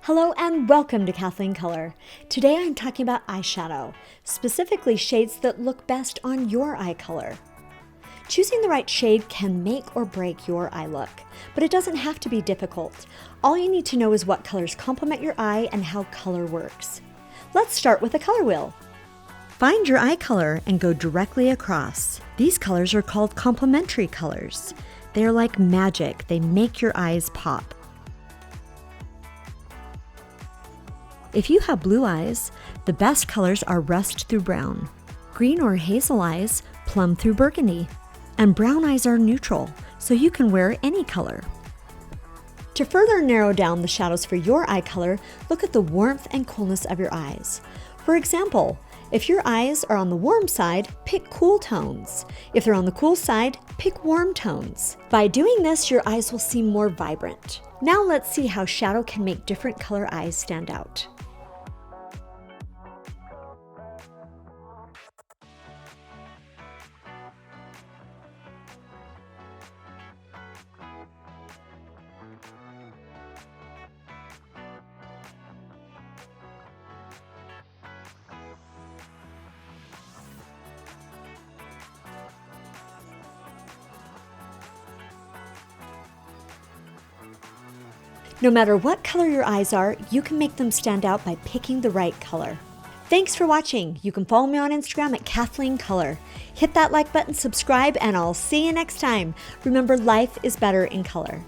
Hello and welcome to Kathleen Color. Today I'm talking about eyeshadow, specifically shades that look best on your eye color. Choosing the right shade can make or break your eye look, but it doesn't have to be difficult. All you need to know is what colors complement your eye and how color works. Let's start with a color wheel. Find your eye color and go directly across. These colors are called complementary colors. They are like magic. They make your eyes pop. If you have blue eyes, the best colors are rust through brown. Green or hazel eyes, plum through burgundy. And brown eyes are neutral, so you can wear any color. To further narrow down the shadows for your eye color, look at the warmth and coolness of your eyes. For example, if your eyes are on the warm side, pick cool tones. If they're on the cool side, pick warm tones. By doing this, your eyes will seem more vibrant. Now let's see how shadow can make different color eyes stand out. No matter what color your eyes are, you can make them stand out by picking the right color. Thanks for watching. You can follow me on Instagram at kathleencolor. Hit that like button, subscribe, and I'll see you next time. Remember, life is better in color.